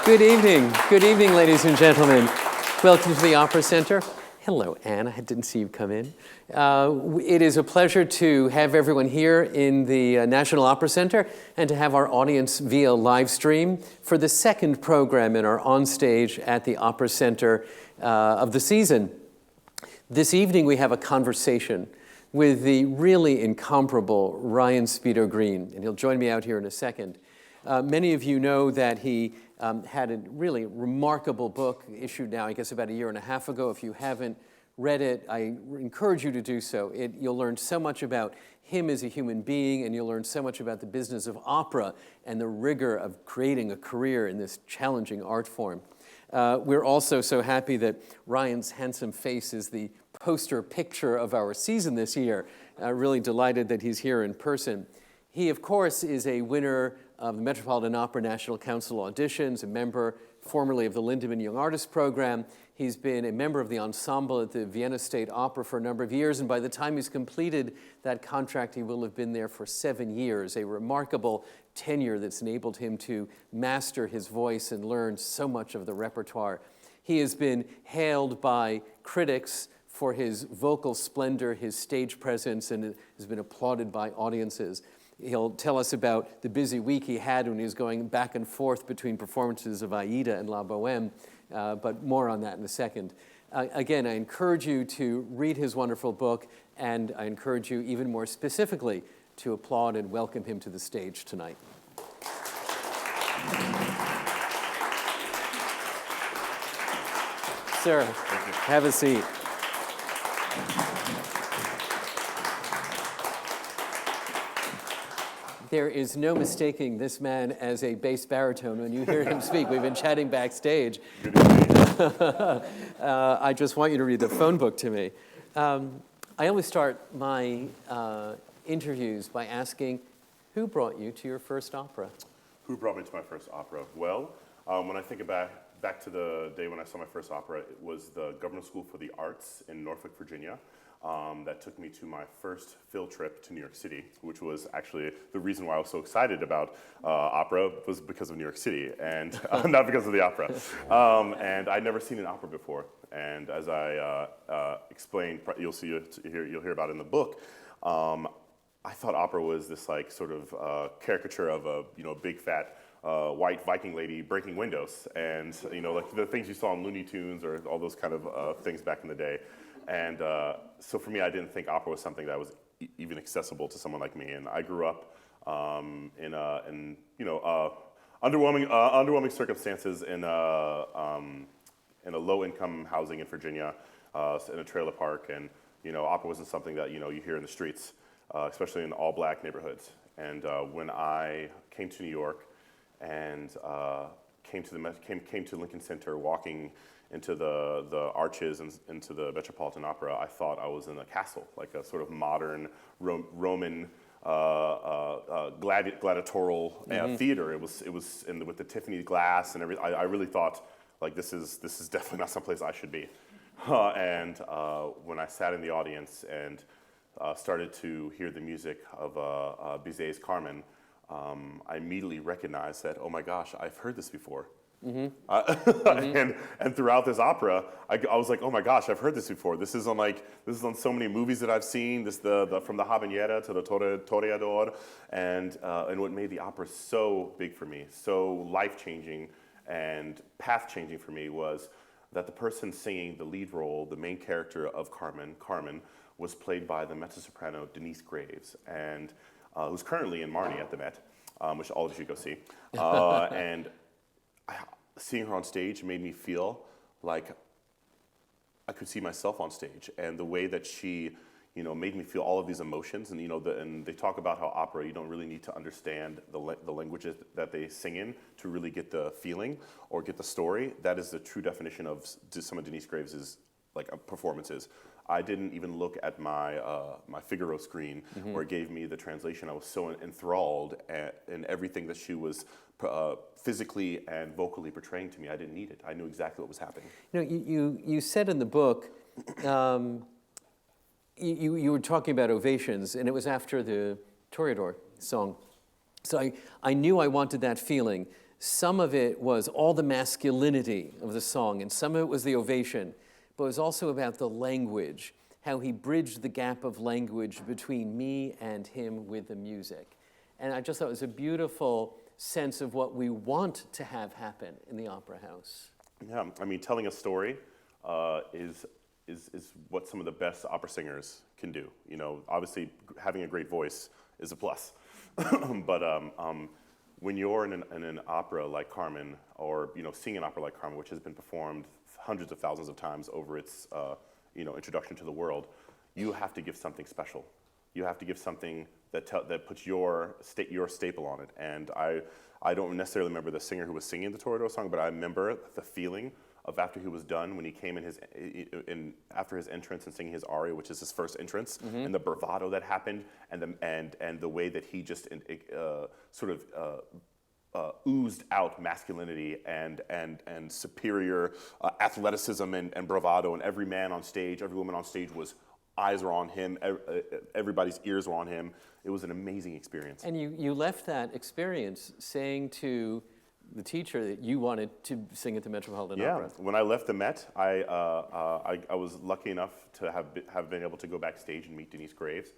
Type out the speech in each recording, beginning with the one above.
Good evening, ladies and gentlemen. Welcome to the Opera Center. Hello, Anne. I didn't see you come in. It is a pleasure to have everyone here in the National Opera Center and to have our audience via live stream for the second program in our onstage at the Opera Center of the season. This evening we have a conversation with the really incomparable Ryan Speedo Green, and he'll join me out here in a second. Many of you know that he had a really remarkable book issued now, I guess, about a year and a half ago. If you haven't read it, I encourage you to do so. You'll learn so much about him as a human being, and you'll learn so much about the business of opera and the rigor of creating a career in this challenging art form. We're also so happy that Ryan's handsome face is the poster picture of our season this year. Really delighted that he's here in person. He, of course, is a winner of the Metropolitan Opera National Council auditions, a member formerly of the Lindemann Young Artist Program. He's been a member of the ensemble at the Vienna State Opera for a number of years, and by the time he's completed that contract, he will have been there for 7 years, a remarkable tenure that's enabled him to master his voice and learn so much of the repertoire. He has been hailed by critics for his vocal splendor, his stage presence, and has been applauded by audiences. He'll tell us about the busy week he had when he was going back and forth between performances of Aida and La Bohème, but more on that in a second. Again, I encourage you to read his wonderful book, and I encourage you even more specifically to applaud and welcome him to the stage tonight. Sir, have a seat. There is no mistaking this man as a bass baritone when you hear him speak. We've been chatting backstage. I just want you to read the phone book to me. I always start my interviews by asking, who brought you to your first opera? Who brought me to my first opera? Well, when I think back to the day when I saw my first opera, it was the Government School for the Arts in Norfolk, Virginia. That took me to my first field trip to New York City, which was actually the reason why I was so excited about opera was because of New York City, and not because of the opera. And I'd never seen an opera before, and as I explained, you'll hear about it in the book. I thought opera was this like sort of caricature of a big fat white Viking lady breaking windows, and like the things you saw in Looney Tunes or all those kind of things back in the day. And so for me, I didn't think opera was something that was even accessible to someone like me. And I grew up in underwhelming circumstances in a low-income housing in Virginia, in a trailer park. And opera wasn't something that you hear in the streets, especially in all-black neighborhoods. And when I came to New York and came to Lincoln Center, walking into the arches and into the Metropolitan Opera, I thought I was in a castle, like a sort of modern Roman gladiatorial theater. It was with the Tiffany glass and everything. I really thought, like, this is definitely not someplace I should be. And when I sat in the audience and started to hear the music of Bizet's Carmen, I immediately recognized that, oh my gosh, I've heard this before. Mm-hmm. And throughout this opera, I was like, oh my gosh, I've heard this before. This is on so many movies that I've seen. This from the Habanera to the Toreador, and what made the opera so big for me, so life-changing and path-changing for me was that the person singing the lead role, the main character of Carmen, was played by the mezzo-soprano Denise Graves, and who's currently in Marnie at the Met, which all of you should go see, and seeing her on stage made me feel like I could see myself on stage, and the way that she, made me feel all of these emotions, and and they talk about how opera, you don't really need to understand the languages that they sing in to really get the feeling or get the story. That is the true definition of some of Denise Graves' performances. I didn't even look at my Figaro screen, mm-hmm. where it gave me the translation. I was so enthralled in everything that she was physically and vocally portraying to me. I didn't need it. I knew exactly what was happening. You said in the book, you were talking about ovations, and it was after the Toreador song. So I knew I wanted that feeling. some of it was all the masculinity of the song, and some of it was the ovation, but it was also about the language, how he bridged the gap of language between me and him with the music. And I just thought it was a beautiful sense of what we want to have happen in the opera house. Yeah, I mean, telling a story is what some of the best opera singers can do. You know, obviously having a great voice is a plus, but when you're in an opera like Carmen, or singing an opera like Carmen, which has been performed hundreds of thousands of times over its introduction to the world, you have to give something special. You have to give something that puts your staple on it. And I don't necessarily remember the singer who was singing the Toreador song, but I remember the feeling of after he was done, when he came after his entrance and singing his aria, which is his first entrance, and the bravado that happened, and the way that he just oozed out masculinity and superior athleticism and bravado, and every man on stage, every woman on stage eyes were on him, everybody's ears were on him. It was an amazing experience. And you left that experience saying to the teacher that you wanted to sing at the Metropolitan Opera. Yeah, when I left the Met, I was lucky enough to have been able to go backstage and meet Denise Graves,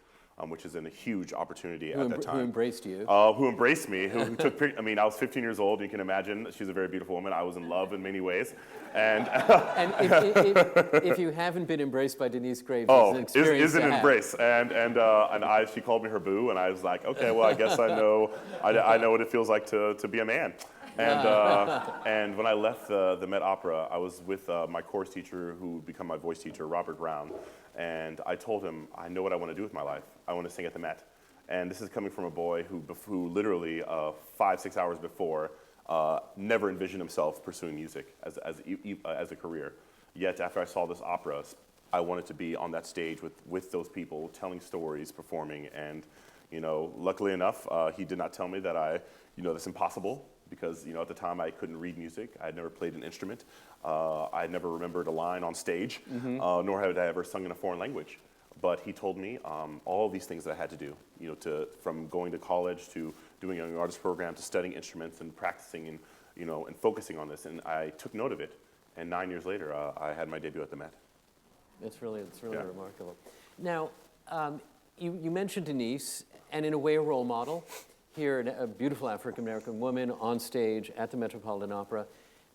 which is a huge opportunity at that time. Who embraced you. Who embraced me, who took pictures. I mean, I was 15 years old, you can imagine, she's a very beautiful woman. I was in love in many ways. And if you haven't been embraced by Denise Graves, it's an experience is an embrace. And she called me her boo, and I was like, okay, well, I guess I know what it feels like to be a man. And when I left the Met Opera, I was with my chorus teacher, who would become my voice teacher, Robert Brown, and I told him, I know what I want to do with my life. I want to sing at the Met. And this is coming from a boy who literally 5-6 hours before never envisioned himself pursuing music as a career. Yet after I saw this opera, I wanted to be on that stage with those people, telling stories, performing, and luckily enough, he did not tell me that that's impossible. Because at the time I couldn't read music, I had never played an instrument, I had never remembered a line on stage, nor had I ever sung in a foreign language. But he told me all of these things that I had to do, from going to college to doing a young artist program to studying instruments and practicing and and focusing on this. And I took note of it. And 9 years later, I had my debut at the Met. It's really remarkable. Now, you mentioned Denise, and in a way a role model. Here, a beautiful African-American woman on stage at the Metropolitan Opera.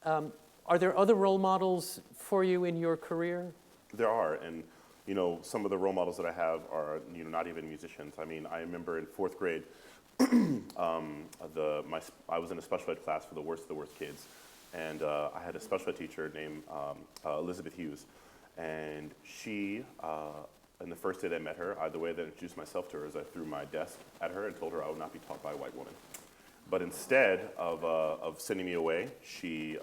Are there other role models for you in your career? There are, and some of the role models that I have are not even musicians. I mean, I remember in 4th grade, I was in a special ed class for the worst of the worst kids, and I had a special ed teacher named Elizabeth Hughes, and she. And the first day that I met her, the way that I introduced myself to her is I threw my desk at her and told her I would not be taught by a white woman. But instead of sending me away, she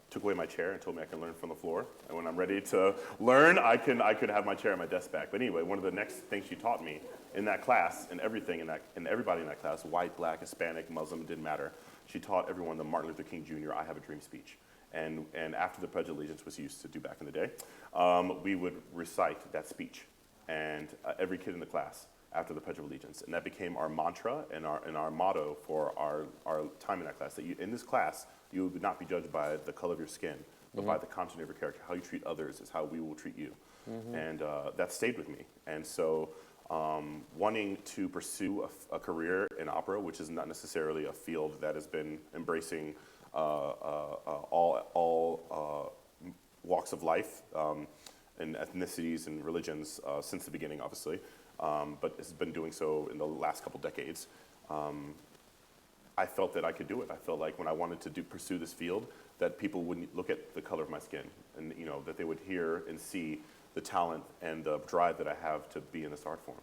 took away my chair and told me I can learn from the floor. And when I'm ready to learn, I could have my chair and my desk back. But anyway, one of the next things she taught me in that class, and everybody in that class, white, black, Hispanic, Muslim, it didn't matter. She taught everyone the Martin Luther King Jr. I Have a Dream speech. And after the Pledge of Allegiance was used to do back in the day, we would recite that speech. And every kid in the class after the Pledge of Allegiance. And that became our mantra and our motto for our time in that class, that in this class, you would not be judged by the color of your skin, but by the content of your character. How you treat others is how we will treat you. And that stayed with me. And so wanting to pursue a career in opera, which is not necessarily a field that has been embracing all walks of life, and ethnicities and religions since the beginning, obviously, but it's been doing so in the last couple decades. I felt that I could do it. I felt like when I wanted to pursue this field, that people wouldn't look at the color of my skin, and that they would hear and see the talent and the drive that I have to be in this art form.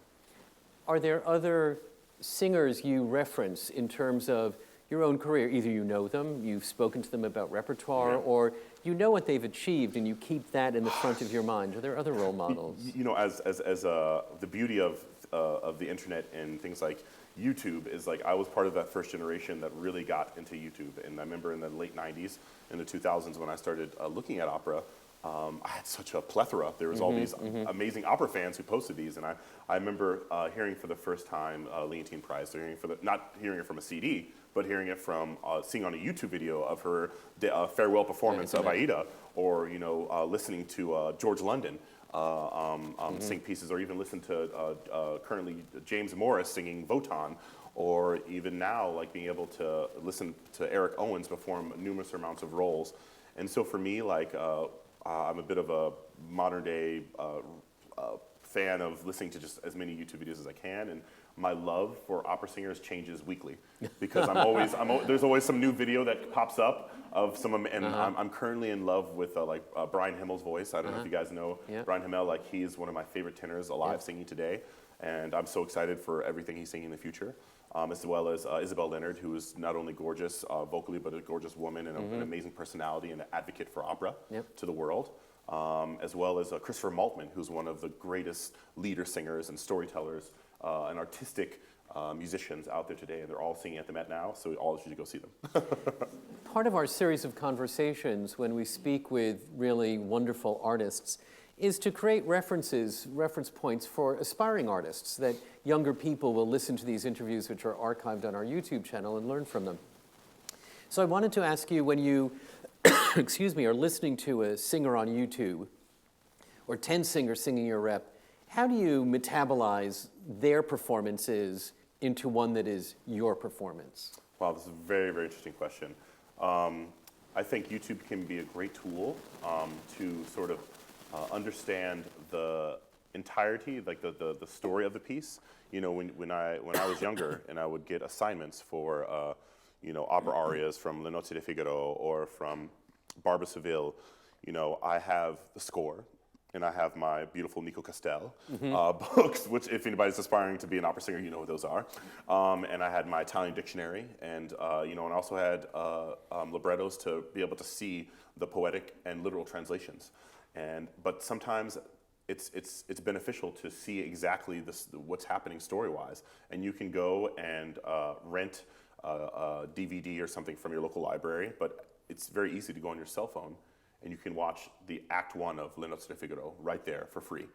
Are there other singers you reference in terms of your own career? Either you know them, you've spoken to them about repertoire, or you know what they've achieved and you keep that in the front of your mind. Are there other role models? As the beauty of the internet and things like YouTube is, like, I was part of that first generation that really got into YouTube. And I remember in the late 90s, in the 2000s, when I started looking at opera, I had such a plethora. There was all these amazing opera fans who posted these, and I remember hearing for the first time Leontine Price, so not hearing it from a CD, but hearing it from seeing on a YouTube video of her farewell performance of Aida, or listening to George London sing pieces, or even listen to currently James Morris singing Wotan, or even now like being able to listen to Eric Owens perform numerous amounts of roles. And so for me, like I'm a bit of a modern day fan of listening to just as many YouTube videos as I can, and my love for opera singers changes weekly because there's always some new video that pops up of some, and I'm currently in love with Brian Himmel's voice. I don't know if you guys know Brian Himmel. Like, he is one of my favorite tenors alive singing today, and I'm so excited for everything he's singing in the future. As well as Isabel Leonard, who is not only gorgeous vocally, but a gorgeous woman and an amazing personality and an advocate for opera to the world. As well as Christopher Maltman, who's one of the greatest leader singers and storytellers and artistic musicians out there today. And they're all singing at the Met now, so all should go see them. Part of our series of conversations when we speak with really wonderful artists is to create reference points for aspiring artists, that younger people will listen to these interviews, which are archived on our YouTube channel, and learn from them. So I wanted to ask you, when you are listening to a singer on YouTube, or 10 singers singing your rep, how do you metabolize their performances into one that is your performance? Wow, this is a very, very interesting question. I think YouTube can be a great tool to sort of understand the entirety, like the story of the piece. When I was younger and I would get assignments for opera arias from Le Nozze di Figaro or from Barber Seville, I have the score and I have my beautiful Nico Castel books, which if anybody's aspiring to be an opera singer, you know what those are. And I had my Italian dictionary, and and I also had librettos to be able to see the poetic and literal translations. But sometimes it's beneficial to see exactly what's happening story-wise, and you can go and rent a DVD or something from your local library. But it's very easy to go on your cell phone, and you can watch the Act 1 of Le Nozze di Figaro right there for free,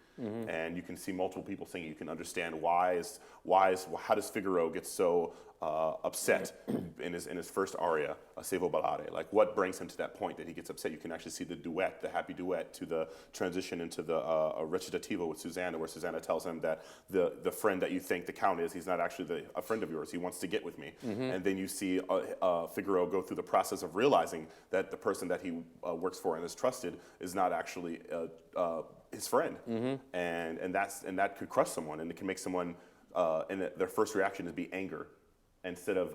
and you can see multiple people singing. You can understand how does Figaro get so upset in his first aria, Se vo ballare. Like, what brings him to that point that he gets upset? You can actually see the duet, the happy duet, to the transition into the recitativo with Susanna, where Susanna tells him that the friend that you think the Count is, he's not actually a friend of yours. He wants to get with me. And then you see Figaro go through the process of realizing that the person that he works for and is trusted is not actually his friend, and that could crush someone, and it can make someone, and their first reaction is be anger. Instead of,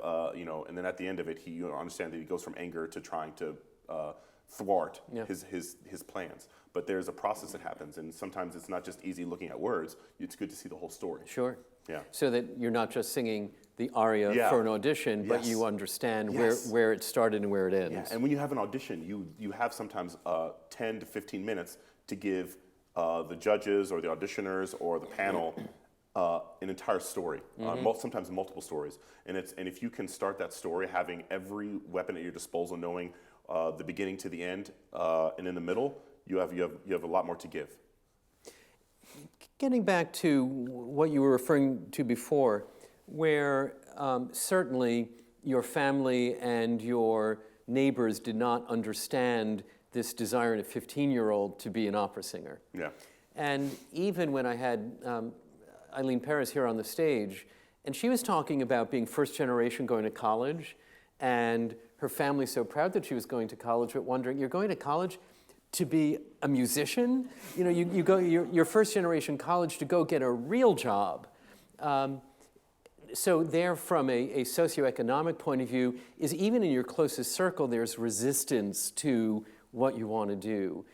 and then at the end of it, you understand that he goes from anger to trying to thwart his plans. But there's a process that happens, and sometimes it's not just easy looking at words. It's good to see the whole story. Sure. Yeah. So that you're not just singing the aria for an audition, but you understand where it started and where it ends. Yeah. And when you have an audition, you have sometimes 10 to 15 minutes to give the judges or the auditioners or the panel an entire story, sometimes multiple stories, and if you can start that story having every weapon at your disposal, knowing the beginning to the end, and in the middle, you have a lot more to give. Getting back to what you were referring to before, where certainly your family and your neighbors did not understand this desire in a 15-year-old to be an opera singer. Yeah. And even when I had Eileen Perez here on the stage, and she was talking about being first generation going to college, and her family so proud that she was going to college, but wondering, you're going to college to be a musician? You go your first generation college to go get a real job. So there, from a socioeconomic point of view, is even in your closest circle, there's resistance to what you want to do.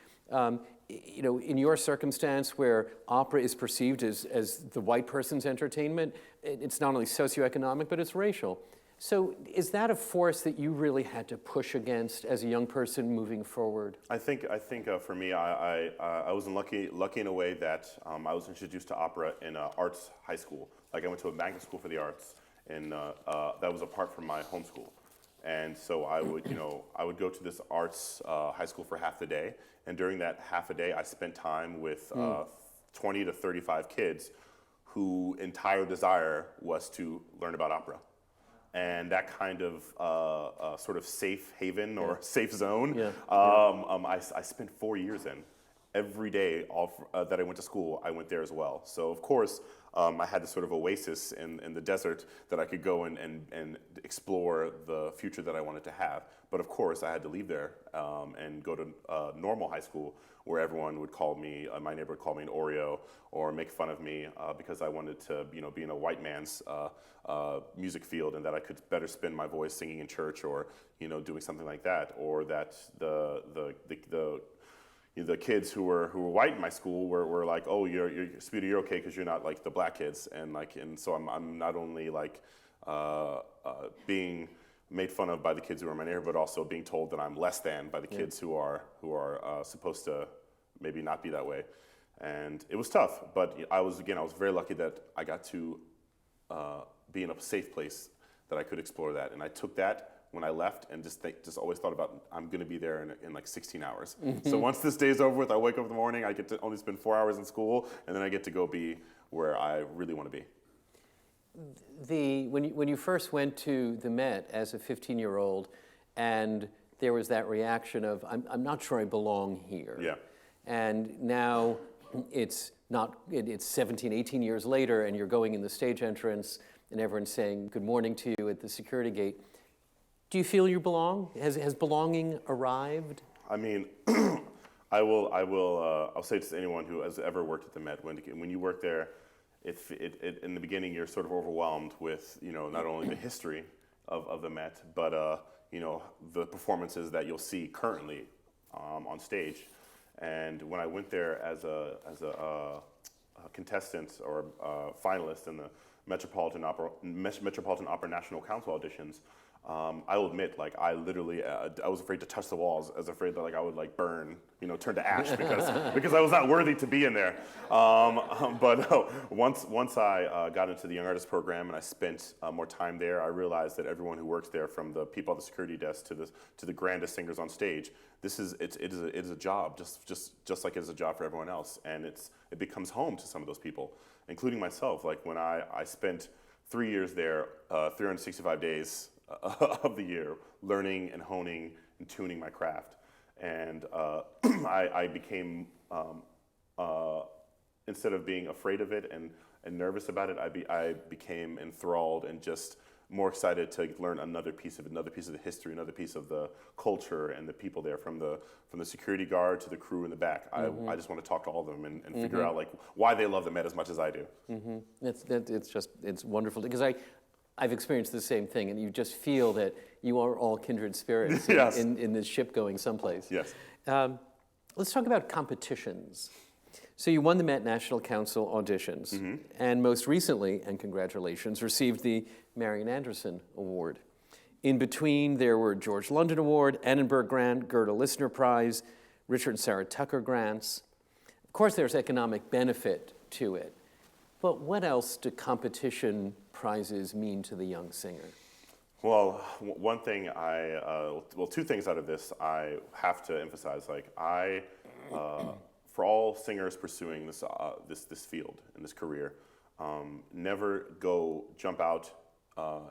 In your circumstance where opera is perceived as the white person's entertainment, it's not only socioeconomic, but it's racial. So is that a force that you really had to push against as a young person moving forward? I think for me, I was lucky in a way that I was introduced to opera in arts high school. Like, I went to a magnet school for the arts, and that was apart from my home school. And so I would, I would go to this arts high school for half the day. And during that half a day, I spent time with 20 to 35 kids whose entire desire was to learn about opera. And that kind of sort of safe haven or safe zone, I spent 4 years in. Every day that I went to school, I went there as well. So of course, I had this sort of oasis in the desert that I could go and explore the future that I wanted to have. But of course, I had to leave there and go to normal high school, where everyone would call me, my neighbor would call me an Oreo, or make fun of me because I wanted to, be in a white man's music field, and that I could better spin my voice singing in church, or doing something like that, or that the kids who were white in my school were like, oh, you're Speedo, you're okay because you're not like the black kids, and so I'm not only like being made fun of by the kids who are in my neighborhood, but also being told that I'm less than by the kids who are supposed to maybe not be that way. And it was tough, but I was very lucky that I got to be in a safe place that I could explore that, and I took that when I left, and just always thought about, I'm going to be there in like 16 hours. So once this day's over with, I wake up in the morning, I get to only spend 4 hours in school, and then I get to go be where I really want to be. When you first went to the Met as a 15-year-old, and there was that reaction of, I'm not sure I belong here. Yeah. And now it's 17, 18 years later, and you're going in the stage entrance, and everyone's saying good morning to you at the security gate. Do you feel you belong? Has belonging arrived? I mean, I'll say to anyone who has ever worked at the Met, when you work there, in the beginning you're sort of overwhelmed with not only the history of the Met, but the performances that you'll see currently on stage. And when I went there as a contestant or a finalist in the Metropolitan Opera National Council auditions, I will admit, I literally, I was afraid to touch the walls. I was afraid that I would burn, turn to ash because I was not worthy to be in there. But once I got into the Young Artist program and I spent more time there, I realized that everyone who works there, from the people at the security desk to the grandest singers on stage, it is a job, just like it is a job for everyone else, and it becomes home to some of those people, including myself. Like when I spent 3 years there, 365 days of the year, learning and honing and tuning my craft. And I became, instead of being afraid of it and nervous about it, I became enthralled and just more excited to learn another piece of the history, another piece of the culture and the people there, from the security guard to the crew in the back. I just want to talk to all of them and figure out why they love the Met as much as I do. It's wonderful, because I've experienced the same thing, and you just feel that you are all kindred spirits Yes. in this ship going someplace. Yes. Let's talk about competitions. So you won the Met National Council auditions, and most recently, and congratulations, received the Marian Anderson Award. In between, there were George London Award, Annenberg Grant, Gerda Listener Prize, Richard and Sarah Tucker grants. Of course, there's economic benefit to it, but what else do competition prizes mean to the young singer? Well, one thing two things out of this I have to emphasize. For all singers pursuing this field and this career, never jump out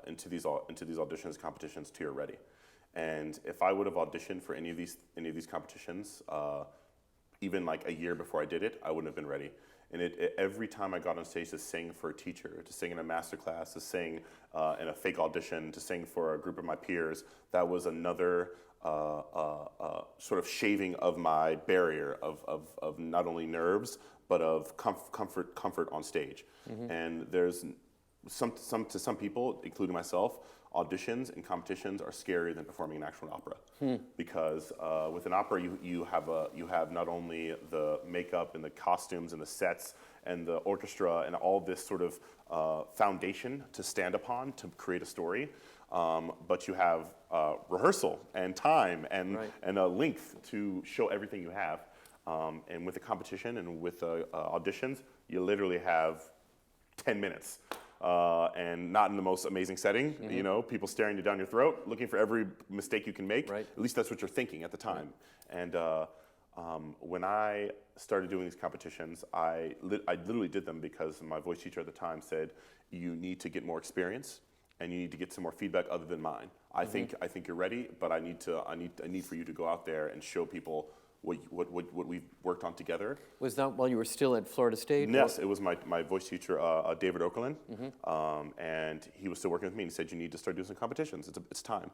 into these auditions, competitions till you're ready. And if I would have auditioned for any of these competitions, even a year before I did it, I wouldn't have been ready. And every time I got on stage to sing for a teacher, to sing in a master class, to sing in a fake audition, to sing for a group of my peers, that was another sort of shaving of my barrier of not only nerves, but of comfort on stage. And there's to some people, including myself, auditions and competitions are scarier than performing an actual opera, because with an opera you have not only the makeup and the costumes and the sets and the orchestra and all this sort of foundation to stand upon to create a story, but you have rehearsal and time and a length to show everything you have. And with a competition and with auditions, you literally have 10 minutes and not in the most amazing setting. You know, people staring you down your throat, looking for every mistake you can make. Right. At least that's what you're thinking at the time. Right. And when I started doing these competitions, I literally did them because my voice teacher at the time said, you need to get more experience and you need to get some more feedback other than mine. I think you're ready, but I need for you to go out there and show people what we've worked on together. Was that while you were still at Florida State? Yes, it was my voice teacher, David Okerlund, and he was still working with me, and he said, you need to start doing some competitions. It's time.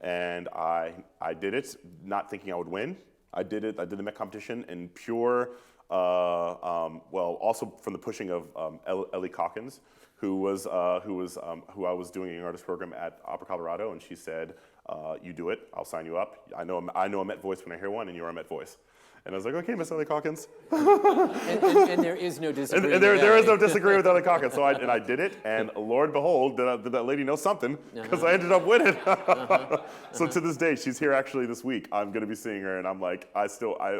And I did it, not thinking I would win. I did it. I did the Met competition in pure, also from the pushing of Ellie Calkins, who I was doing an artist program at Opera Colorado, and she said, you do it, I'll sign you up. I know a Met voice when I hear one, and you're a Met voice. And I was like, okay, Miss Ellie Calkins. and there is no disagreement. And there is no disagreement with Ellie Calkins. So I did it, and Lord and behold, did that lady know something, because I ended up winning. So to this day, she's here actually this week. I'm going to be seeing her, and I'm like, I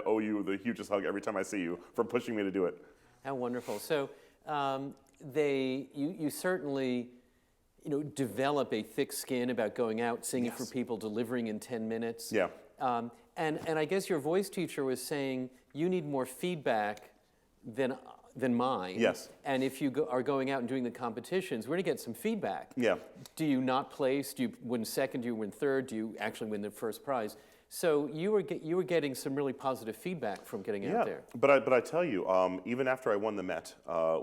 owe you the hugest hug every time I see you for pushing me to do it. How wonderful. So you certainly develop a thick skin about going out, singing for people, delivering in 10 minutes. Yeah. And I guess your voice teacher was saying you need more feedback than mine. Yes. And if you are going out and doing the competitions, we're going to get some feedback. Yeah. Do you not place? Do you win second? Do you win third? Do you actually win the first prize? So you were getting some really positive feedback from getting out there. But I tell you, even after I won the Met,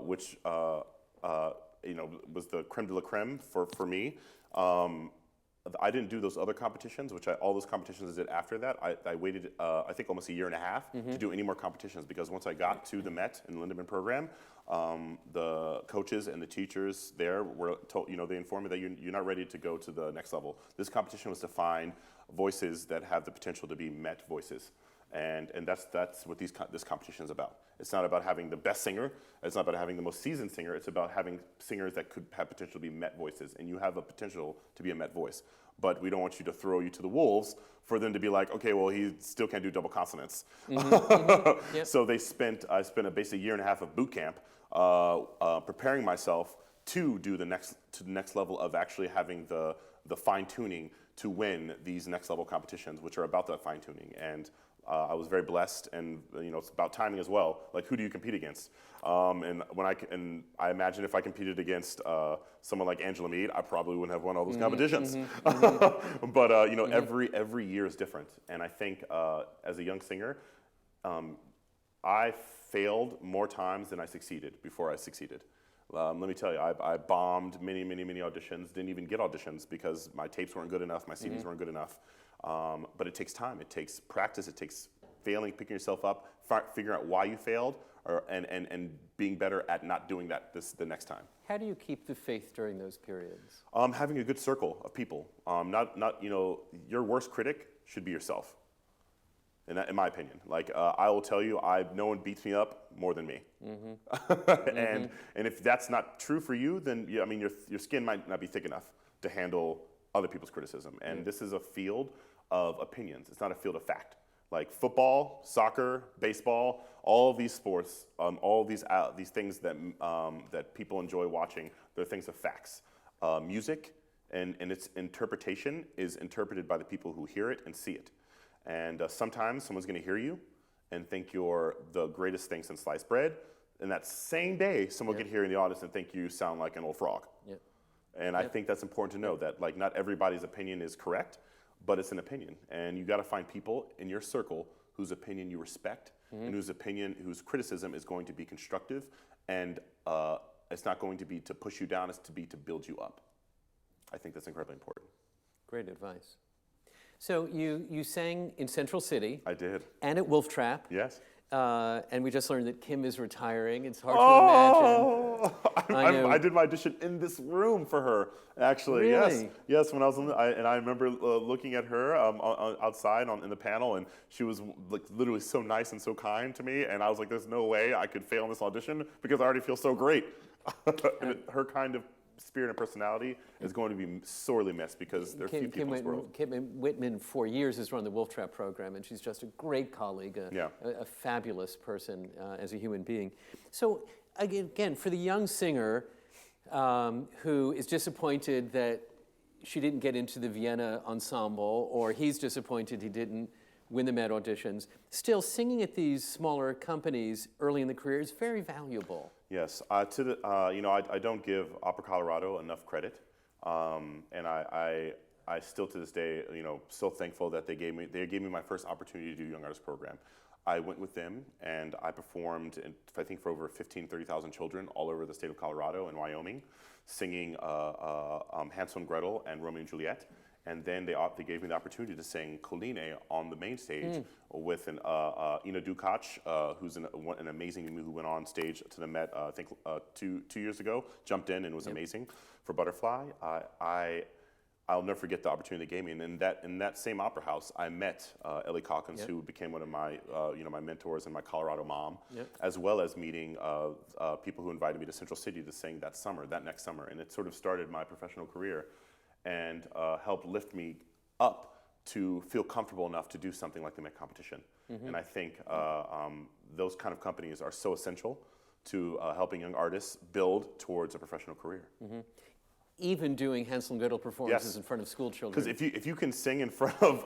which was the creme de la creme for me. I didn't do those other competitions, all those competitions I did after that. I waited, I think, almost a year and a half to do any more competitions, because once I got to the Met and Lindemann program, the coaches and the teachers there were told, they informed me that you're not ready to go to the next level. This competition was to find voices that have the potential to be Met voices. And that's what this competition is about. It's not about having the best singer. It's not about having the most seasoned singer. It's about having singers that could have potential to be Met voices. And you have a potential to be a Met voice. But we don't want you to throw you to the wolves for them to be like, okay, well, he still can't do double consonants. Yep. So I spent basically a year and a half of boot camp preparing myself to do the next level of actually having the fine tuning to win these next level competitions, which are about that fine tuning. And I was very blessed, and it's about timing as well. Like, who do you compete against? And I imagine if I competed against someone like Angela Meade, I probably wouldn't have won all those competitions. But every year is different, and I think as a young singer, I failed more times than I succeeded before I succeeded. Let me tell you, I bombed many auditions, didn't even get auditions because my tapes weren't good enough, my CDs weren't good enough. But it takes time, it takes practice, it takes failing, picking yourself up, figuring out why you failed, and being better at not doing that the next time. How do you keep the faith during those periods? Having a good circle of people. Your worst critic should be yourself. In my opinion, I will tell you, no one beats me up more than me. And if that's not true for you, then your skin might not be thick enough to handle other people's criticism. And this is a field of opinions. It's not a field of fact. Like football, soccer, baseball, all of these sports, all of these things that people enjoy watching, they're things of facts. Music and its interpretation is interpreted by the people who hear it and see it. And sometimes someone's going to hear you and think you're the greatest thing since sliced bread. And that same day, someone could hear in the audience and think you sound like an old frog. Yep. And I think that's important to know, that not everybody's opinion is correct, but it's an opinion. And you got to find people in your circle whose opinion you respect and whose criticism is going to be constructive, and it's not going to be to push you down, it's to build you up. I think that's incredibly important. Great advice. So you sang in Central City. I did. And at Wolf Trap. Yes. And we just learned that Kim is retiring. It's hard to imagine. I did my audition in this room for her, actually. Really? Yes. When I was I remember looking at her outside in the panel, and she was literally so nice and so kind to me, and I was like, "There's no way I could fail in this audition because I already feel so great." And her kind of spirit and personality is going to be sorely missed because there are few people in this world. Kim Whitman, for years, has run the Wolf Trap program, and she's just a great colleague, a fabulous person as a human being. So again, for the young singer, who is disappointed that she didn't get into the Vienna ensemble, or he's disappointed he didn't win the Met auditions. Still, singing at these smaller companies early in the career is very valuable. Yes, I don't give Opera Colorado enough credit, and I still to this day, so thankful that they gave me my first opportunity to do Young Artist Program. I went with them and I performed, I think, for over 30,000 children all over the state of Colorado and Wyoming, singing Hansel and Gretel and Romeo and Juliet. And then they gave me the opportunity to sing Colline on the main stage with an Ina Dukac, who's an amazing, who went on stage to the Met, I think 2 years ago, jumped in and was amazing for Butterfly. I'll never forget the opportunity they gave me. And in that same opera house, I met Ellie Calkins, who became one of my my mentors and my Colorado mom, as well as meeting people who invited me to Central City to sing that next summer. And it sort of started my professional career and helped lift me up to feel comfortable enough to do something like the Met competition. And I think those kind of companies are so essential to helping young artists build towards a professional career. Even doing Hansel and Gretel performances in front of school children. Because if you can sing in front of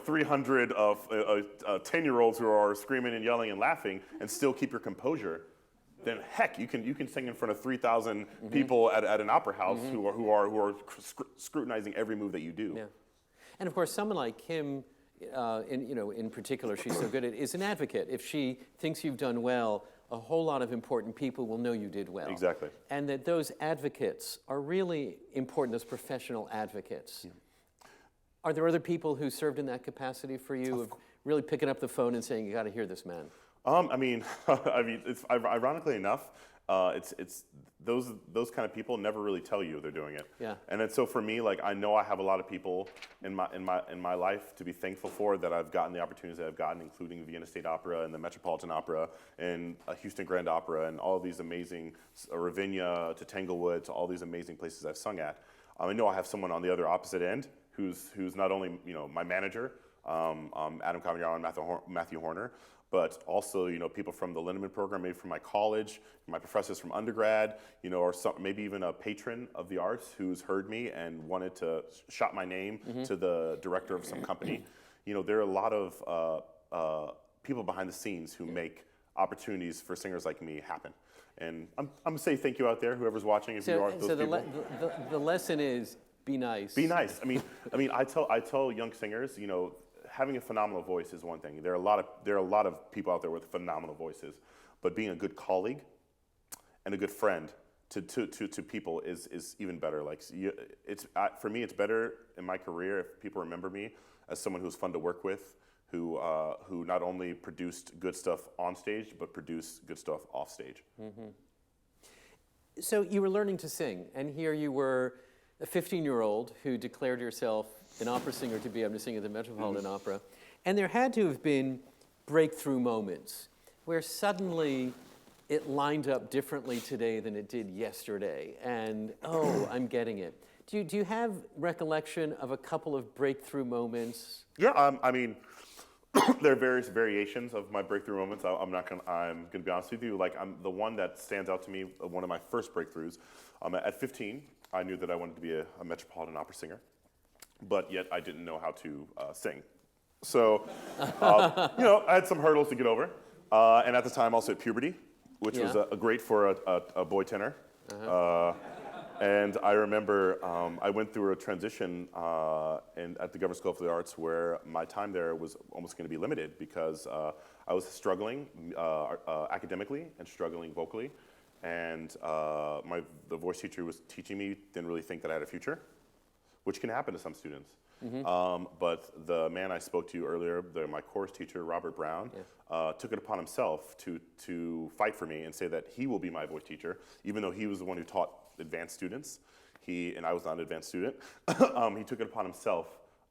300 10-year-olds who are screaming and yelling and laughing and still keep your composure, then heck, you can sing in front of 3,000 people at an opera house who are scrutinizing every move that you do. Yeah, and of course, someone like Kim, in particular, she's so good at, is an advocate. If she thinks you've done well, a whole lot of important people will know you did well. Exactly. And that those advocates are really important, those professional advocates. Are there other people who served in that capacity for you, of really picking up the phone and saying, you got to hear this man? It's ironically enough, it's those kind of people never really tell you they're doing it. Yeah. And then so for me, I know I have a lot of people in my life to be thankful for, that I've gotten the opportunities that I've gotten, including the Vienna State Opera and the Metropolitan Opera and Houston Grand Opera and all these amazing Ravinia to Tanglewood to all these amazing places I've sung at. I know I have someone on the other opposite end who's not only my manager, Adam Cavagnaro and Matthew Horner, but also people from the Lindemann program, maybe from my college, my professors from undergrad, or maybe even a patron of the arts who's heard me and wanted to shout my name to the director of some company. There are a lot of people behind the scenes who make opportunities for singers like me happen. And I'm gonna say thank you out there, whoever's watching. If you are those people. The lesson is be nice. Be nice. I tell young singers, having a phenomenal voice is one thing. There are a lot of people out there with phenomenal voices, but being a good colleague and a good friend to people is even better. For me, it's better in my career if people remember me as someone who's fun to work with, who not only produced good stuff on stage, but produced good stuff off stage. So you were learning to sing, and here you were, a 15-year-old who declared yourself an opera singer to be able to sing at the Metropolitan Opera. And there had to have been breakthrough moments where suddenly it lined up differently today than it did yesterday. And, I'm getting it. Do you have recollection of a couple of breakthrough moments? Yeah, there are various variations of my breakthrough moments. I'm gonna be honest with you. The one that stands out to me, one of my first breakthroughs. At 15, I knew that I wanted to be a Metropolitan Opera singer, but yet I didn't know how to sing. So, I had some hurdles to get over. And at the time, also at puberty, which was great for a boy tenor. And I remember I went through a transition at the Government School of the Arts where my time there was almost going to be limited because I was struggling academically and struggling vocally. And the voice teacher who was teaching me didn't really think that I had a future, which can happen to some students. But the man I spoke to earlier, my chorus teacher, Robert Brown, took it upon himself to fight for me and say that he will be my voice teacher, even though he was the one who taught advanced students. And I was not an advanced student. He took it upon himself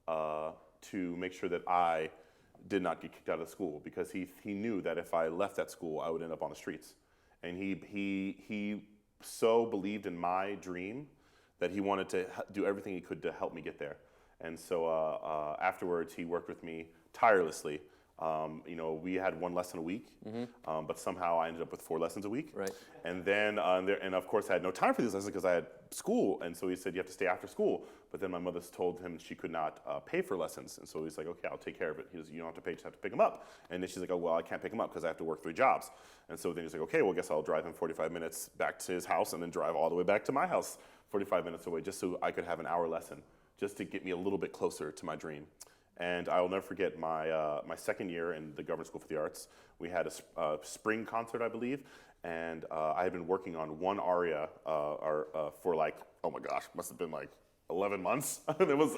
to make sure that I did not get kicked out of school, because he knew that if I left that school, I would end up on the streets. And he so believed in my dream that he wanted to do everything he could to help me get there. And so afterwards, he worked with me tirelessly We had 1 lesson a week, but somehow I ended up with 4 lessons a week. Right. And then, and of course, I had no time for these lessons because I had school, and so he said, you have to stay after school. But then my mother told him she could not pay for lessons, and so he's like, okay, I'll take care of it. He goes, you don't have to pay, just have to pick him up. And then she's like, oh, well, I can't pick him up because I have to work 3 jobs. And so then he's like, okay, well, I guess I'll drive him 45 minutes back to his house and then drive all the way back to my house 45 minutes away just so I could have an hour lesson, just to get me a little bit closer to my dream. And I will never forget my second year in the Government School for the Arts. We had a spring concert, I believe, and I had been working on one aria for like, oh my gosh, must have been like 11 months. it was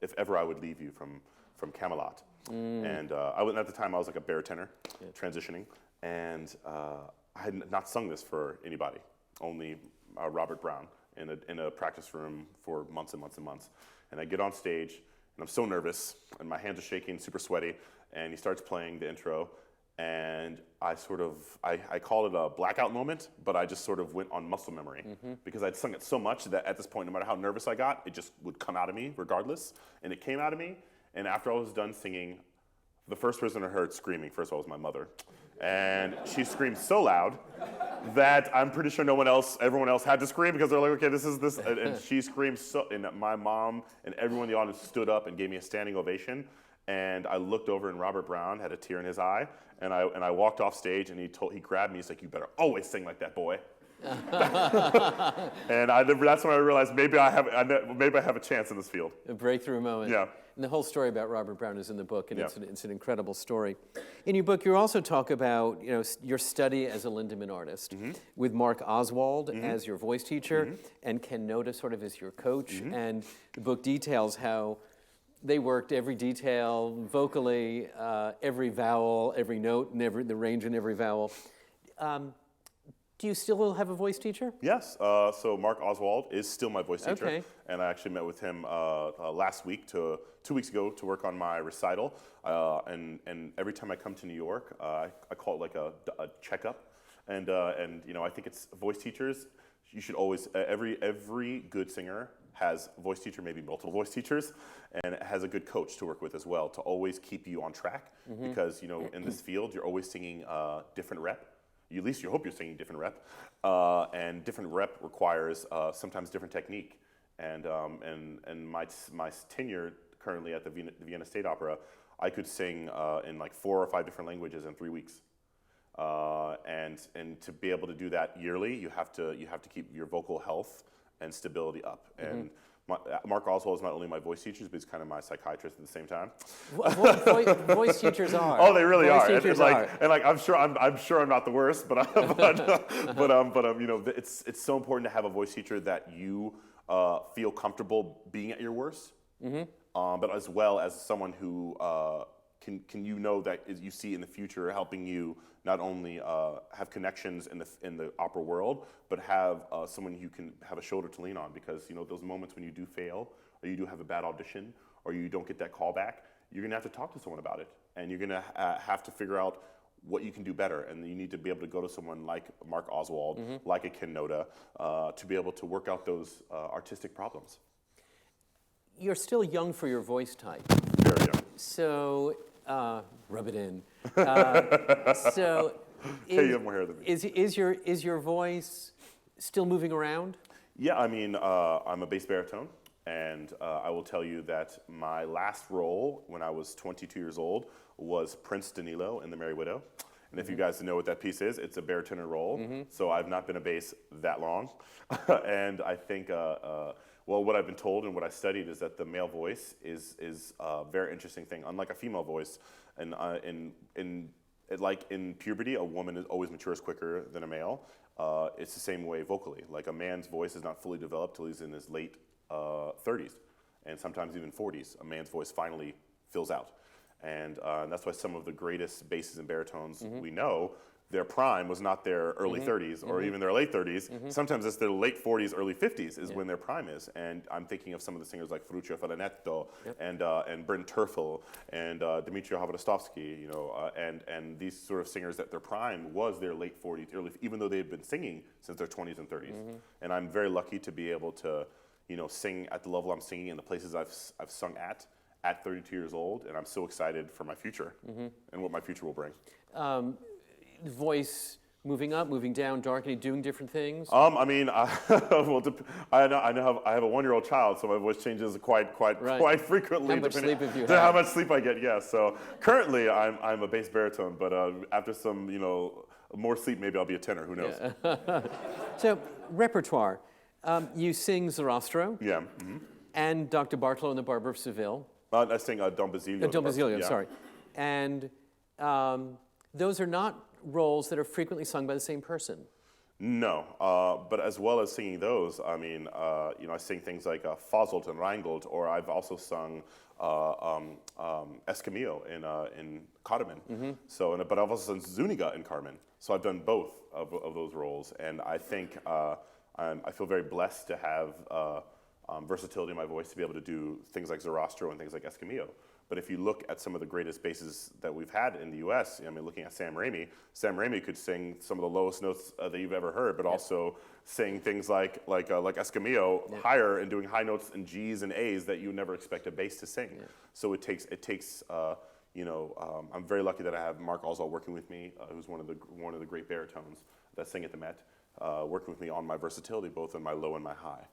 If Ever I Would Leave You from Camelot. And at the time I was like a baritoner, transitioning, and I had not sung this for anybody, only Robert Brown. In a practice room for months and months and months. And I get on stage, and I'm so nervous, and my hands are shaking, super sweaty, and he starts playing the intro, and I call it a blackout moment, but I just sort of went on muscle memory, because I'd sung it so much that at this point, no matter how nervous I got, it just would come out of me regardless, and it came out of me, and after I was done singing, the first person I heard screaming, first of all, was my mother. And she screamed so loud that I'm pretty sure everyone else had to scream because they're like, okay, this is this. And she screamed and my mom and everyone in the audience stood up and gave me a standing ovation. And I looked over and Robert Brown had a tear in his eye. And I walked off stage and he grabbed me. He's like, you better always sing like that, boy. And that's when I realized maybe I have a chance in this field. A breakthrough moment. Yeah. And the whole story about Robert Brown is in the book, and it's an incredible story. In your book, you also talk about your study as a Lindemann artist, with Marc Oswald as your voice teacher, and Ken Noda sort of as your coach. And the book details how they worked every detail, vocally, every vowel, every note, and the range in every vowel. Do you still have a voice teacher? Yes. So Marc Oswald is still my voice teacher. Okay. And I actually met with him last week, 2 weeks ago, to work on my recital. And every time I come to New York, I call it like a checkup. And I think it's voice teachers. You should always, every good singer has a voice teacher, maybe multiple voice teachers, and it has a good coach to work with as well to always keep you on track. Because in this field, you're always singing different rep. At least you hope you're singing different rep, and different rep requires sometimes different technique. And my tenure currently at the Vienna State Opera, I could sing in like 4 or 5 different languages in 3 weeks. And to be able to do that yearly, you have to keep your vocal health and stability up. And Marc Oswald is not only my voice teacher, but he's kind of my psychiatrist at the same time. Voice teachers are. Oh, they really voice are. Teachers are. And I'm sure I'm not the worst, but it's so important to have a voice teacher that you feel comfortable being at your worst, but as well as someone who can that you see in the future helping you not only have connections in the opera world, but have someone you can have a shoulder to lean on, because those moments when you do fail, or you do have a bad audition, or you don't get that call back, you're gonna have to talk to someone about it, and you're gonna have to figure out what you can do better, and you need to be able to go to someone like Marc Oswald, like a Ken Noda, to be able to work out those artistic problems. You're still young for your voice type. Very young. So, rub it in. So, Hey, you have more hair than me. Is your voice still moving around? Yeah, I mean, I'm a bass baritone, and I will tell you that my last role when I was 22 years old was Prince Danilo in The Merry Widow. And if you guys know what that piece is, it's a baritone role. So I've not been a bass that long. And I think, what I've been told and what I studied is that the male voice is a very interesting thing. Unlike a female voice, and in puberty, a woman always matures quicker than a male. It's the same way vocally. Like a man's voice is not fully developed till he's in his late 30s, and sometimes even 40s. A man's voice finally fills out. And that's why some of the greatest basses and baritones we know, their prime was not their early 30s or even their late 30s. Sometimes it's their late 40s, early 50s is when their prime is. And I'm thinking of some of the singers like Ferruccio Farinetto and Bryn Terfel and Dmitri Hvarostovsky, and these sort of singers that their prime was their late 40s, early, even though they had been singing since their 20s and 30s. And I'm very lucky to be able to, sing at the level I'm singing in the places I've sung at at 32 years old, and I'm so excited for my future and what my future will bring. Voice moving up, moving down, darkening, doing different things? I mean, well, I have a 1-year-old child, so my voice changes quite frequently. How much sleep have you had? How much sleep I get, yes. So currently, I'm a bass baritone, but after some, more sleep, maybe I'll be a tenor. Who knows? Yeah. So repertoire, you sing Sarastro. Yeah. And Dr. Bartolo and the Barber of Seville. I sing Don Basilio. Don Basilio, yeah. sorry. And those are not roles that are frequently sung by the same person. No, but as well as singing those, I mean, I sing things like Fasolt and Rheingold, or I've also sung Escamillo in Carmen. So, but I've also sung Zuniga in Carmen. So I've done both of those roles, and I think I feel very blessed to have versatility in my voice to be able to do things like Sarastro and things like Escamillo. But if you look at some of the greatest basses that we've had in the U.S., I mean, looking at Sam Raimi could sing some of the lowest notes that you've ever heard, but also sing things like Escamillo higher and doing high notes and G's and A's that you never expect a bass to sing. Yeah. So it takes. I'm very lucky that I have Marc A working with me, who's one of the great baritones that sing at the Met, working with me on my versatility, both in my low and my high.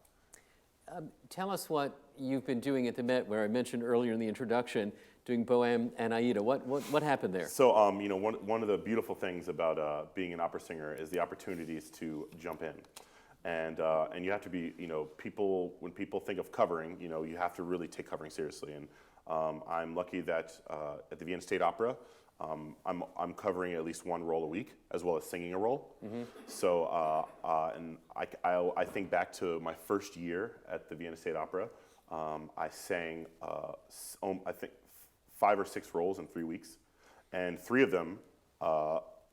Tell us what you've been doing at the Met, where I mentioned earlier in the introduction, doing Bohème and Aida. What happened there? So, one of the beautiful things about being an opera singer is the opportunities to jump in. And you have to be, when people think of covering, you have to really take covering seriously. And I'm lucky that at the Vienna State Opera, I'm covering at least one role a week, as well as singing a role. So, and I think back to my first year at the Vienna State Opera. I sang, I think, 5 or 6 roles in 3 weeks, and 3 of them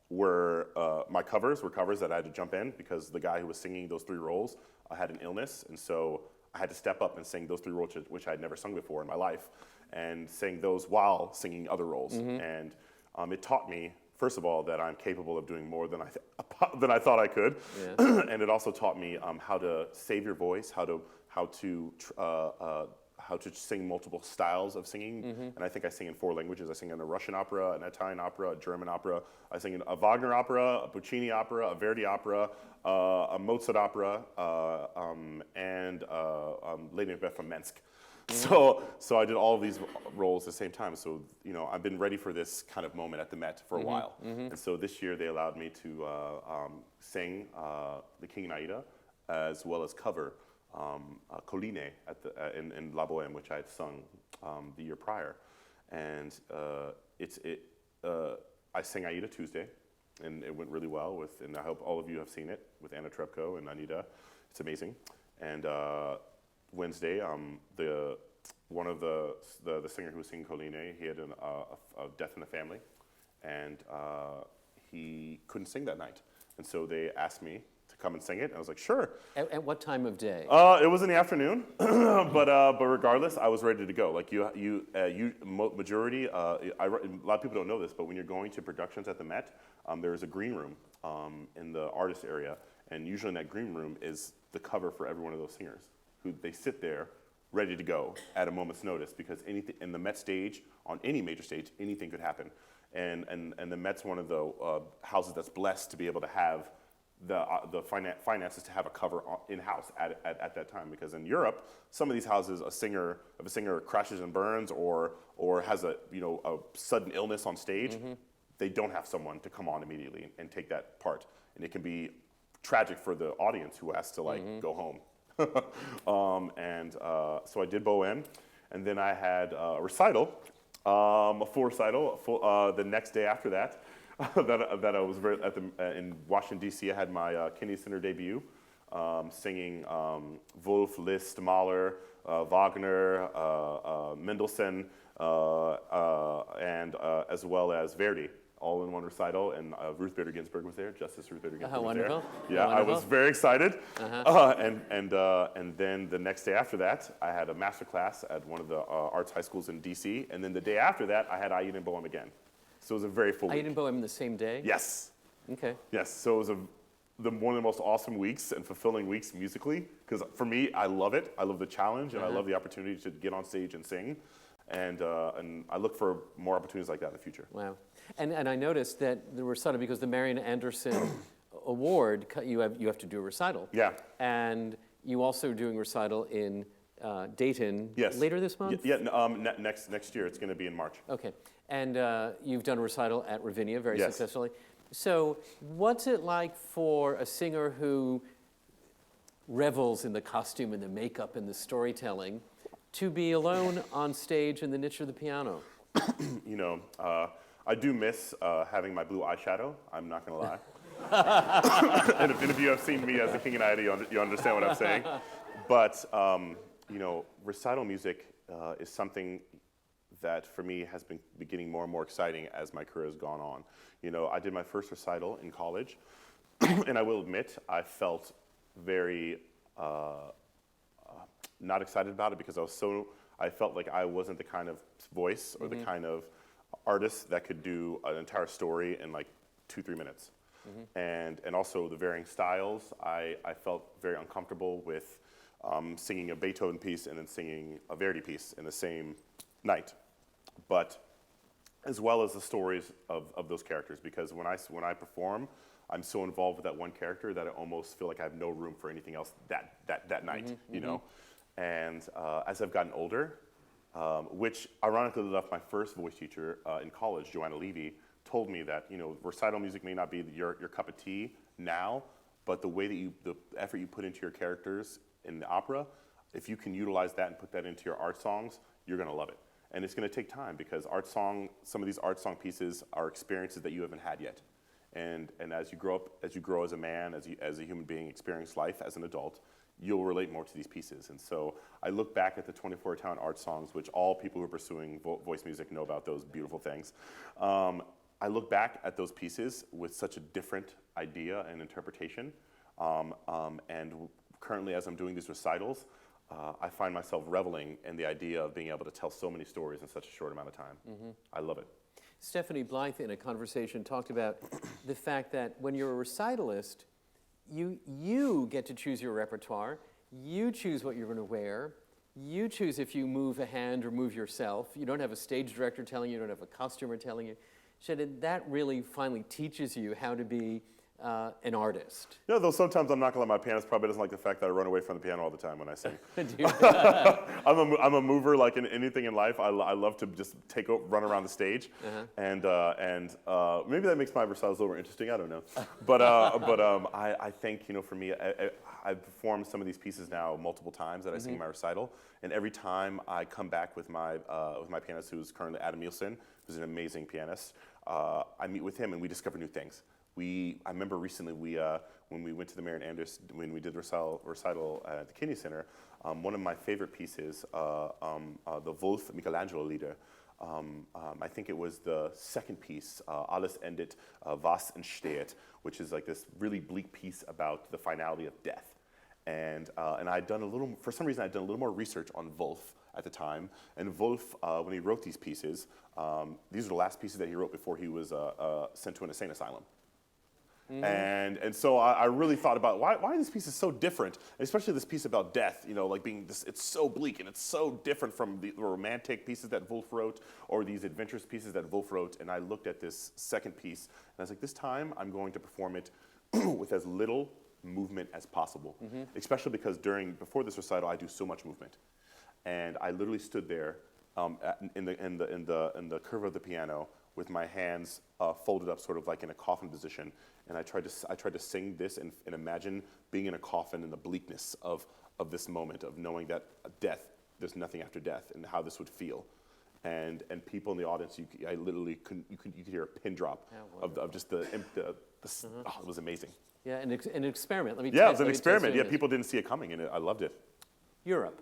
were my covers. Were covers that I had to jump in because the guy who was singing those 3 roles had an illness, and so I had to step up and sing those 3 roles, which I had never sung before in my life, and sing those while singing other roles. And it taught me, first of all, that I'm capable of doing more than I thought I could, and it also taught me how to save your voice, how to sing multiple styles of singing. And I think I sing in 4 languages. I sing in a Russian opera, an Italian opera, a German opera. I sing in a Wagner opera, a Puccini opera, a Verdi opera, a Mozart opera, and Lady Macbeth from Minsk. So I did all of these roles at the same time. So, I've been ready for this kind of moment at the Met for a while. And so this year they allowed me to sing The King and Aida, as well as cover Colline in La Bohème, which I had sung the year prior. And I sang Aida Tuesday, and it went really well and I hope all of you have seen it, with Anna Trebko and Anita. It's amazing. And Wednesday, one of the singer who was singing Colline, he had a death in the family, and he couldn't sing that night. And so they asked me to come and sing it, and I was like, sure. At what time of day? It was in the afternoon, but regardless, I was ready to go. Like majority, a lot of people don't know this, but when you're going to productions at the Met, there's a green room in the artist area, and usually in that green room is the cover for every one of those singers. Who they sit there ready to go at a moment's notice, because anything in the Met stage, on any major stage, anything could happen. And the Met's one of the houses that's blessed to be able to have the finances to have a cover in-house at that time. Because in Europe, some of these houses, if a singer crashes and burns or has a sudden illness on stage, they don't have someone to come on immediately and take that part. And it can be tragic for the audience who has to go home. So I did Bohème, and then I had a recital, a full recital, the next day after that, that I was in Washington, D.C. I had my Kennedy Center debut, singing Wolf, Liszt, Mahler, Wagner, Mendelssohn, and as well as Verdi. All in one recital, and Ruth Bader Ginsburg was there. Justice Ruth Bader Ginsburg was wonderful. there. Yeah, wonderful. I was very excited. And then the next day after that, I had a master class at one of the arts high schools in D.C. And then the day after that, I had Aida and Bohème again. So it was a very full week. Aida and Bohème the same day? Yes. Okay. Yes. So it was one of the most awesome weeks and fulfilling weeks musically. Because for me, I love it. I love the challenge, and I love the opportunity to get on stage and sing. And I look for more opportunities like that in the future. Wow. And I noticed that the recital, because the Marian Anderson Award, you have to do a recital. Yeah. And you also are doing recital in Dayton Yes. later this month? Next year. It's going to be in March. Okay. And you've done a recital at Ravinia very Yes. successfully. So what's it like for a singer who revels in the costume and the makeup and the storytelling to be alone on stage in the niche of the piano? You know, I do miss having my blue eyeshadow. I'm not going to lie. And if any of you have seen me as the King and Aida, you understand what I'm saying. But, you know, recital music is something that for me has been getting more and more exciting as my career has gone on. You know, I did my first recital in college, and I will admit I felt very not excited about it because I felt like I wasn't the kind of voice or the kind of artist that could do an entire story in like 2-3 minutes. And also the varying styles, I felt very uncomfortable with singing a Beethoven piece and then singing a Verdi piece in the same night. But as well as the stories of those characters, because when I perform, I'm so involved with that one character that I almost feel like I have no room for anything else that night, you know? And as I've gotten older, which ironically enough, my first voice teacher in college, Joanna Levy, told me that, you know, recital music may not be your cup of tea now, but the way that the effort you put into your characters in the opera, if you can utilize that and put that into your art songs, you're gonna love it. And it's gonna take time because some of these art song pieces are experiences that you haven't had yet. And as you grow up, as you grow as a man, as a human being, experience life as an adult, you'll relate more to these pieces. And so I look back at the 24 Italian art songs, which all people who are pursuing voice music know about those beautiful things. I look back at those pieces with such a different idea and interpretation. And currently, as I'm doing these recitals, I find myself reveling in the idea of being able to tell so many stories in such a short amount of time. I love it. Stephanie Blythe, in a conversation, talked about the fact that when you're a recitalist, you get to choose your repertoire, you choose what you're going to wear, you choose if you move a hand or move yourself. You don't have a stage director telling you, you don't have a costumer telling you. So that really finally teaches you how to be an artist. You know, though sometimes I'm not gonna lie, my pianist probably doesn't like the fact that I run away from the piano all the time when I sing. I'm a mover, like in anything in life. I love to just run around the stage, and maybe that makes my recitals a little more interesting. I don't know, but I think, you know, for me, I've performed some of these pieces now multiple times that I sing in my recital, and every time I come back with my pianist, who's currently Adam Nielsen, who's an amazing pianist. I meet with him and we discover new things. I remember recently when we went to the Marian Anderson, when we did the recital at the Kidney Center, one of my favorite pieces, the Wolf Michelangelo Lieder, I think it was the second piece, Alles endet, was entsteht, which is like this really bleak piece about the finality of death. And I'd done for some reason I'd done a little more research on Wolf at the time. And Wolf, when he wrote these pieces, these are the last pieces that he wrote before he was sent to an insane asylum. And so I really thought about why are these pieces so different, especially this piece about death, you know, like being this, it's so bleak and it's so different from the romantic pieces that Wolf wrote or these adventurous pieces that Wolf wrote. And I looked at this second piece and I was like, this time I'm going to perform it with as little movement as possible, especially because before this recital I do so much movement. And I literally stood there in the curve of the piano with my hands folded up, sort of like in a coffin position, and I tried to sing this and imagine being in a coffin and the bleakness of this moment of knowing that there's nothing after death, and how this would feel. And people in the audience, you could hear a pin drop of just it was amazing. Yeah, an experiment. It was an experiment. Yeah, people didn't see it coming, and I loved it. Europe.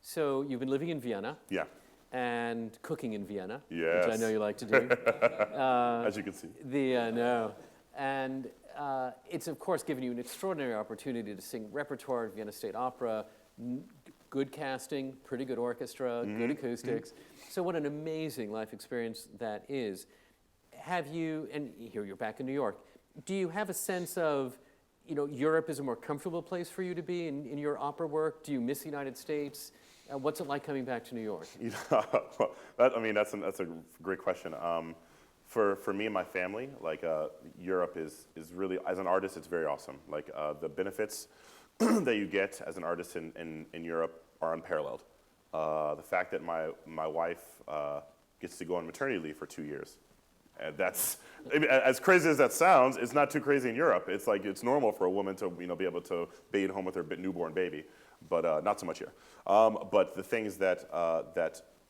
So you've been living in Vienna. Yeah. And cooking in Vienna, yes. which I know you like to do. As you can see. And it's, of course, given you an extraordinary opportunity to sing repertoire at Vienna State Opera, good casting, pretty good orchestra, good acoustics. So what an amazing life experience that is. Have you, and here you're back in New York, do you have a sense of, Europe is a more comfortable place for you to be in your opera work? Do you miss the United States? What's it like coming back to New York? That's a great question. For me and my family, Europe is really, as an artist, it's very awesome. The benefits that you get as an artist in Europe are unparalleled. The fact that my wife gets to go on maternity leave for 2 years. And that's, as crazy as that sounds, it's not too crazy in Europe. It's it's normal for a woman to be able to be at home with her newborn baby, but not so much here. But the things that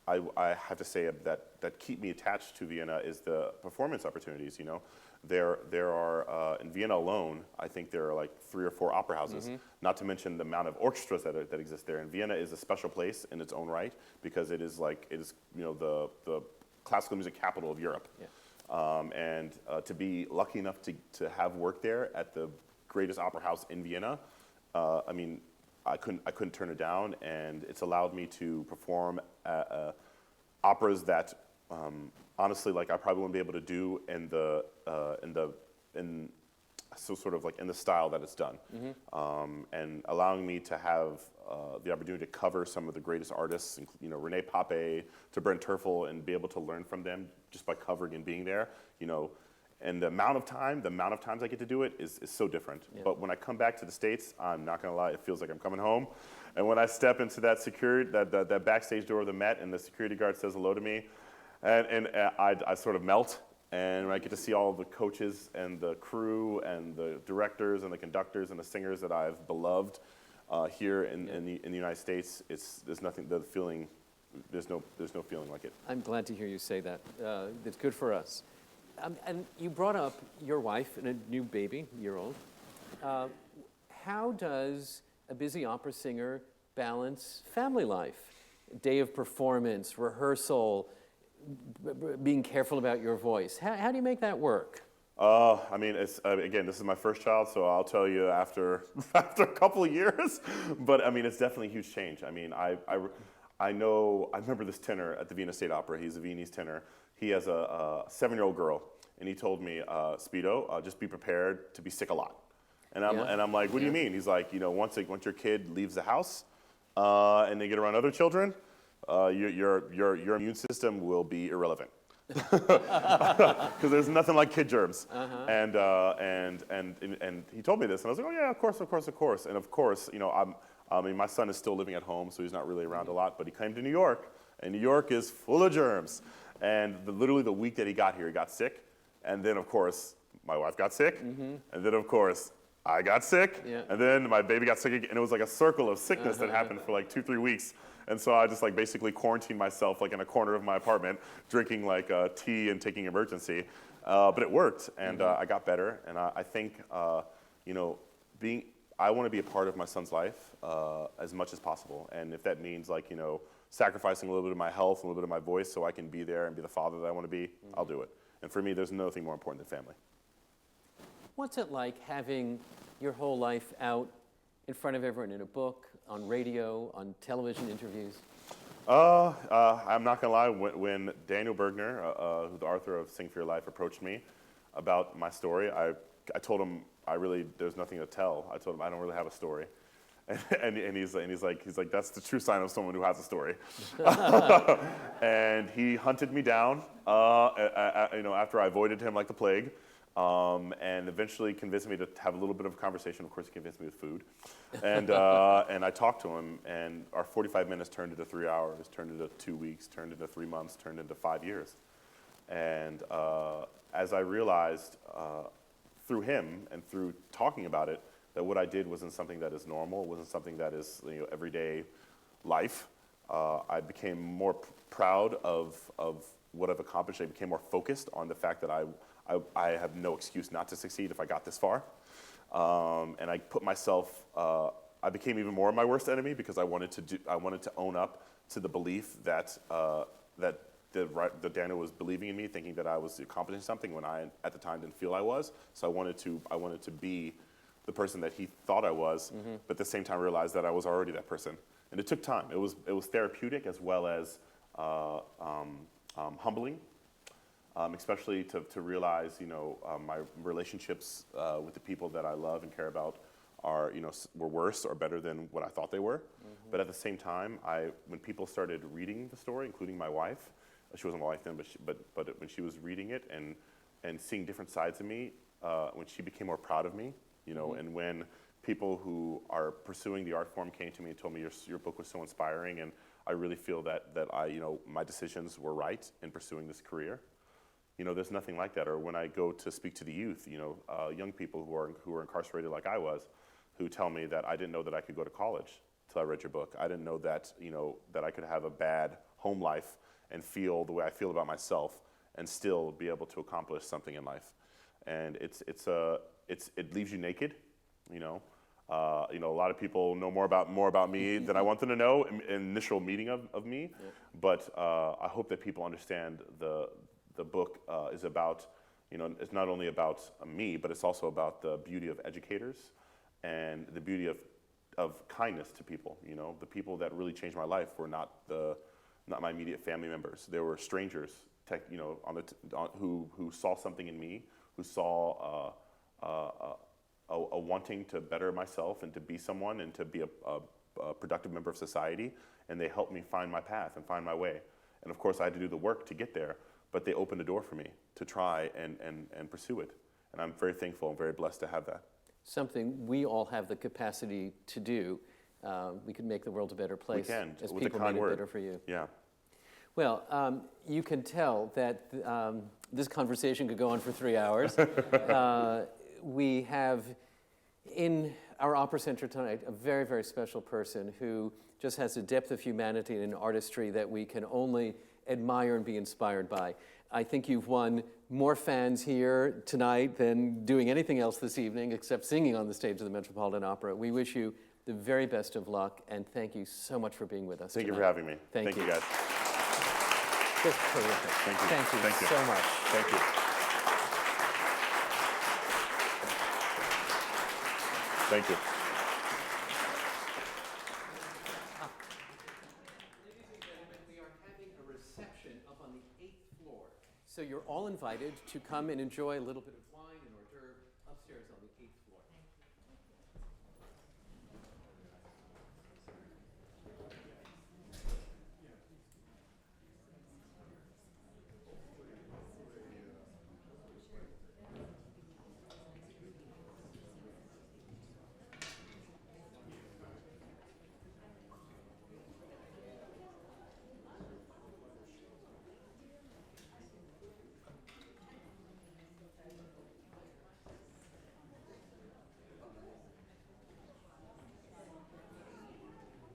I have to say that keep me attached to Vienna is the performance opportunities. There are in Vienna alone, I think there are 3 or 4 opera houses. Not to mention the amount of orchestras that exist there. And Vienna is a special place in its own right because it is the classical music capital of Europe. Yeah. And to be lucky enough to have worked there at the greatest opera house in Vienna, I couldn't turn it down, and it's allowed me to perform operas that honestly I probably wouldn't be able to do in the style that it's done, and allowing me to have the opportunity to cover some of the greatest artists, René Pape to Brent Terfel, and be able to learn from them just by covering and being there, and the amount of times I get to do it is so different. Yeah. But when I come back to the States, I'm not gonna lie, it feels like I'm coming home. And when I step into that that backstage door of the Met, and the security guard says hello to me, and I sort of melt. And when I get to see all the coaches and the crew and the directors and the conductors and the singers that I've beloved here in the United States, there's no feeling like it. I'm glad to hear you say that. That's good for us. And you brought up your wife and a new baby, year-old. How does a busy opera singer balance family life? Day of performance, rehearsal, being careful about your voice. How do you make that work? Again, this is my first child, so I'll tell you after a couple of years. But it's definitely a huge change. I remember this tenor at the Wiener Staatsoper. He's a Viennese tenor. He has a 7-year-old girl, and he told me, Speedo, just be prepared to be sick a lot. And I'm like, what do you mean? He's like, once your kid leaves the house and they get around other children, your immune system will be irrelevant. Because there's nothing like kid germs. And he told me this, and I was like, oh yeah, of course. And of course, my son is still living at home, so he's not really around a lot, but he came to New York, and New York is full of germs. And literally the week that he got here, he got sick. And then, of course, my wife got sick. And then, of course, I got sick. Yeah. And then my baby got sick again. And it was like a circle of sickness that happened for 2-3 weeks. And so I just basically quarantined myself in a corner of my apartment, drinking tea and taking emergency. But it worked, and I got better. And I think, I want to be a part of my son's life as much as possible. And if that means sacrificing a little bit of my health, a little bit of my voice so I can be there and be the father that I want to be, I'll do it. And for me, there's nothing more important than family. What's it like having your whole life out in front of everyone in a book, on radio, on television interviews? I'm not going to lie. When Daniel Bergner, who's the author of Sing for Your Life, approached me about my story, I told him there's nothing to tell. I told him I don't really have a story. And he's like, that's the true sign of someone who has a story. And he hunted me down, after I avoided him like the plague, and eventually convinced me to have a little bit of a conversation. Of course, he convinced me with food, and I talked to him, and our 45 minutes turned into 3 hours, turned into 2 weeks, turned into 3 months, turned into 5 years. And as I realized through him and through talking about it, that what I did wasn't something that is normal, wasn't something that is everyday life. I became more proud of what I've accomplished. I became more focused on the fact that I have no excuse not to succeed if I got this far. And I put myself, I became even more of my worst enemy because I wanted to own up to the belief that that Daniel was believing in me, thinking that I was accomplishing something when I at the time didn't feel I was. So I wanted to be the person that he thought I was, but at the same time realized that I was already that person. And it took time. It was therapeutic as well as humbling. especially to realize, my relationships with the people that I love and care about are, were worse or better than what I thought they were. Mm-hmm. But at the same time, when people started reading the story, including my wife, she wasn't my wife then, but when she was reading it and seeing different sides of me, when she became more proud of me, mm-hmm. and when people who are pursuing the art form came to me and told me your book was so inspiring, and I really feel that I, my decisions were right in pursuing this career. There's nothing like that. Or when I go to speak to the youth, young people who are incarcerated like I was, who tell me that I didn't know that I could go to college till I read your book. I didn't know that, that I could have a bad home life and feel the way I feel about myself and still be able to accomplish something in life. And it leaves you naked, a lot of people know more about me than I want them to know in initial meeting of me. Yeah. But I hope that people understand the book is about, it's not only about me, but it's also about the beauty of educators and the beauty of kindness to people. The people that really changed my life were not my immediate family members. They were strangers, who saw something in me, who saw a wanting to better myself and to be someone and to be a productive member of society, and they helped me find my path and find my way. And of course, I had to do the work to get there, but they opened the door for me to try and pursue it. And I'm very thankful and very blessed to have that. Something we all have the capacity to do. We can make the world a better place. We can, as with people a kind made it word. better for you. Yeah. Well, you can tell that this conversation could go on for 3 hours. We have in our Opera Center tonight a very, very special person who just has a depth of humanity and an artistry that we can only admire and be inspired by. I think you've won more fans here tonight than doing anything else this evening except singing on the stage of the Metropolitan Opera. We wish you the very best of luck, and thank you so much for being with us Thank tonight. you for having me. Thank you. You, guys. Just terrific. Thank you. Thank you so much. Thank you. Thank you. Ladies and gentlemen, we are having a reception up on the 8th floor. So you're all invited to come and enjoy a little bit of